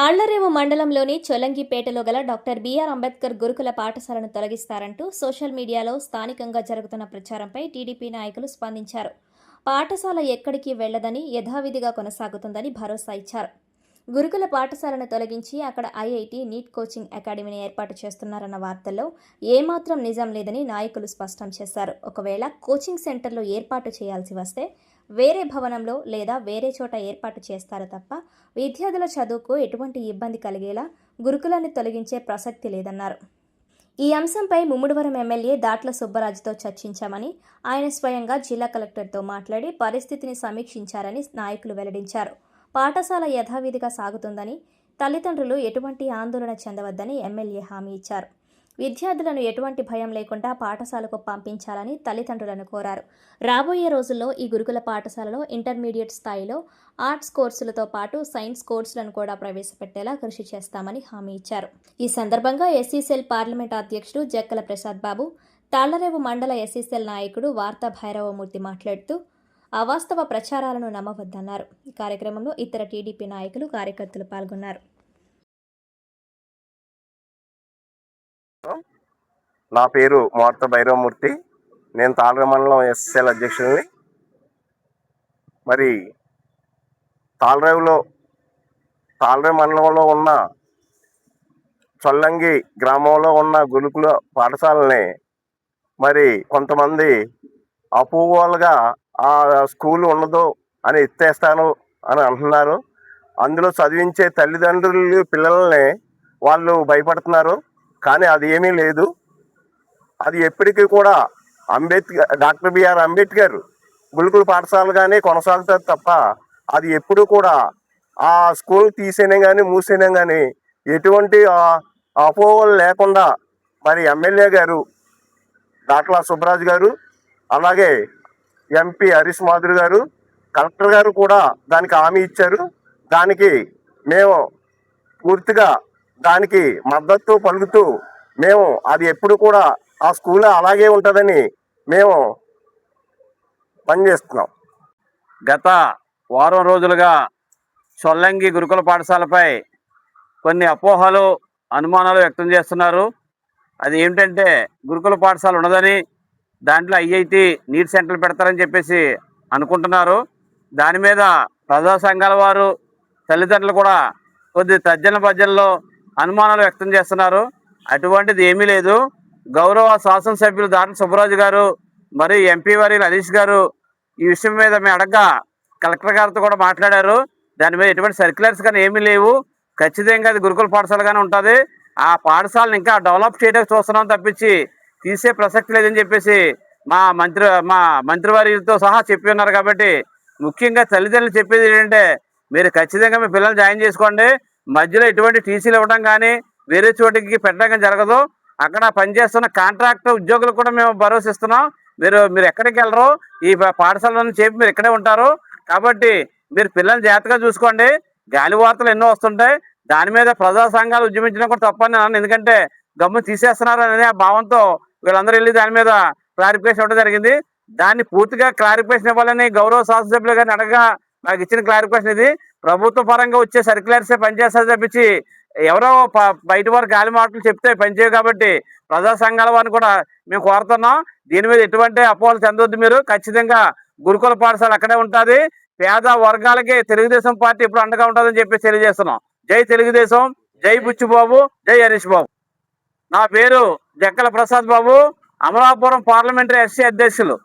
తాళ్లరేవు మండలంలోని చొలంగిపేటలో గల doctor BR Ambedkar గురుకుల పాఠశాలను తొలగిస్తారంటూ సోషల్ మీడియాలో స్థానికంగా జరుగుతున్న ప్రచారంపై టీడీపీ నాయకులు స్పందించారు. పాఠశాల ఎక్కడికి వెళ్లదని, యథావిధిగా కొనసాగుతుందని భరోసా ఇచ్చారు. గురుకుల పాఠశాలను తొలగించి అక్కడ ఐఐటి, నీట్ కోచింగ్ అకాడమీని ఏర్పాటు చేస్తున్నారన్న వార్తల్లో ఏమాత్రం నిజం లేదని నాయకులు స్పష్టం చేశారు. ఒకవేళ కోచింగ్ సెంటర్లు ఏర్పాటు చేయాల్సి వస్తే వేరే భవనంలో లేదా వేరే చోట ఏర్పాటు చేస్తారు తప్ప విద్యార్థుల చదువుకు ఎటువంటి ఇబ్బంది కలిగేలా గురుకులాన్ని తొలగించే ప్రసక్తి లేదన్నారు. ఈ అంశంపై ముమ్మిడివరం ఎమ్మెల్యే దాట్ల సుబ్బరాజుతో చర్చించామని, ఆయన స్వయంగా జిల్లా కలెక్టర్తో మాట్లాడి పరిస్థితిని సమీక్షించారని నాయకులు వెల్లడించారు. పాఠశాల యథావిధిగా సాగుతుందని, తల్లిదండ్రులు ఎటువంటి ఆందోళన చెందవద్దని ఎమ్మెల్యే హామీ ఇచ్చారు. విద్యార్థులను ఎటువంటి భయం లేకుండా పాఠశాలకు పంపించాలని తల్లిదండ్రులను కోరారు. రాబోయే రోజుల్లో ఈ గురుకుల పాఠశాలలో ఇంటర్మీడియట్ స్థాయిలో ఆర్ట్స్ కోర్సులతో పాటు సైన్స్ కోర్సులను కూడా ప్రవేశపెట్టేలా కృషి చేస్తామని హామీ ఇచ్చారు. ఈ సందర్భంగా ఎస్సీసెల్ పార్లమెంట్ అధ్యక్షుడు జక్కల ప్రసాద్ బాబు, తాళ్లరేవు మండల ఎస్సీసెల్ నాయకుడు వార్తా భైరవమూర్తి మాట్లాడుతూ అవాస్తవ ప్రచారాలను నమ్మవద్దన్నారు. ఈ కార్యక్రమంలో ఇతర టీడీపీ నాయకులు, కార్యకర్తలు పాల్గొన్నారు. నా పేరు వార్తా భైరవమూర్తి. నేను తాళ్లరేవు మండలం ఎస్సీసెల్ అధ్యక్షుడిని. మరి తాళ్లరేవు మండలంలో ఉన్న చొల్లంగి గ్రామంలో ఉన్న గురుకుల పాఠశాలని మరి కొంతమంది అపోహలుగా ఆ స్కూల్ ఉండదు అని ఎత్తేస్తాను అని అంటున్నారు. అందులో చదివించే తల్లిదండ్రులు పిల్లల్ని వాళ్ళు భయపడుతున్నారు. కానీ అది ఏమీ లేదు. అది ఎప్పటికీ కూడా డాక్టర్ బిఆర్ అంబేద్కర్ గురుకుల పాఠశాలగానే కొనసాగుతుంది తప్ప అది ఎప్పుడు కూడా ఆ స్కూల్ తీసేనే కానీ మూసేనే కానీ ఎటువంటి అపోహలు లేకుండా మరి ఎమ్మెల్యే గారు దాట్ల సుబ్బరాజు గారు, అలాగే ఎంపీ హరీష్ మాధురి గారు, కలెక్టర్ గారు కూడా దానికి హామీ ఇచ్చారు. దానికి మేము పూర్తిగా దానికి మద్దతు పలుకుతూ మేము అది ఎప్పుడు కూడా ఆ స్కూల్ అలాగే ఉంటుందని మేము పనిచేస్తున్నాం. గత వారం రోజులుగా చొల్లంగి గురుకుల పాఠశాలపై కొన్ని అపోహలు, అనుమానాలు వ్యక్తం చేస్తున్నారు. అది ఏమిటంటే గురుకుల పాఠశాల ఉన్నదని, దాంట్లో ఐఐటి, నీట్ సెంటర్లు పెడతారని చెప్పేసి అనుకుంటున్నారు. దాని మీద ప్రజా సంఘాల వారు, తల్లిదండ్రులు కూడా కొద్ది తర్జన భర్జనలో అనుమానాలు వ్యక్తం చేస్తున్నారు. అటువంటిది ఏమీ లేదు. గౌరవ శాసనసభ్యులు దాట్ల సుబ్బరాజు గారు మరియు ఎంపీ వర్యులు హరీష్ గారు ఈ విషయం మీద మేము అడగ్గా కలెక్టర్ గారితో కూడా మాట్లాడారు. దాని మీద ఎటువంటి సర్క్యులర్స్ కానీ ఏమీ లేవు. ఖచ్చితంగా అది గురుకుల పాఠశాలగానే ఉంటుంది. ఆ పాఠశాలను ఇంకా డెవలప్ చేయడానికి చూస్తున్నాం తప్పించి తీసే ప్రసక్తి లేదని చెప్పేసి మా మంత్రివర్యులతో సహా చెప్పి ఉన్నారు. కాబట్టి ముఖ్యంగా తల్లిదండ్రులు చెప్పేది ఏంటంటే, మీరు ఖచ్చితంగా మీ పిల్లల్ని జాయిన్ చేసుకోండి. మధ్యలో ఎటువంటి టీసీలు ఇవ్వడం కానీ వేరే చోటికి పెట్టడం జరగదు. అక్కడ పనిచేస్తున్న కాంట్రాక్ట్ ఉద్యోగులు కూడా మేము భరోసా ఇస్తున్నాం. మీరు ఎక్కడికి వెళ్ళరు, ఈ పాఠశాలను చెప్పి మీరు ఇక్కడే ఉంటారు. కాబట్టి మీరు పిల్లల్ని జాగ్రత్తగా చూసుకోండి. గాలి వార్తలు ఎన్నో వస్తుంటాయి. దాని మీద ప్రజా సంఘాలు ఉద్యమించడం కూడా తప్పని అన్నాను. ఎందుకంటే గమ్ము తీసేస్తున్నారు అనే ఆ భావంతో వీళ్ళందరూ వెళ్ళి దాని మీద క్లారిఫికేషన్ ఇవ్వడం జరిగింది. దాన్ని పూర్తిగా క్లారిఫికేషన్ ఇవ్వాలని గౌరవ శాసనసభ్యులు గారిని అడగగా నాకు ఇచ్చిన క్లారిఫికేషన్ ఇది. ప్రభుత్వ పరంగా వచ్చే సర్క్యులర్సే పనిచేస్తారు తప్పించి ఎవరో బయట వారు గాలి మాటలు చెప్తే పనిచేయవు. కాబట్టి ప్రజా సంఘాల వారిని కూడా మేము కోరుతున్నాం, దీని మీద ఎటువంటి అపోహలు చెందొద్దు. మీరు ఖచ్చితంగా గురుకుల పాఠశాల అక్కడే ఉంటుంది. పేద వర్గాలకి తెలుగుదేశం పార్టీ ఇప్పుడు అండగా ఉంటుందని చెప్పి తెలియజేస్తున్నాం. జై తెలుగుదేశం, జై బుచ్చిబాబు, జై హరీష్ బాబు. నా పేరు జక్కల ప్రసాద్ బాబు, అమలాపురం పార్లమెంటరీ ఎస్సీ అధ్యక్షులు.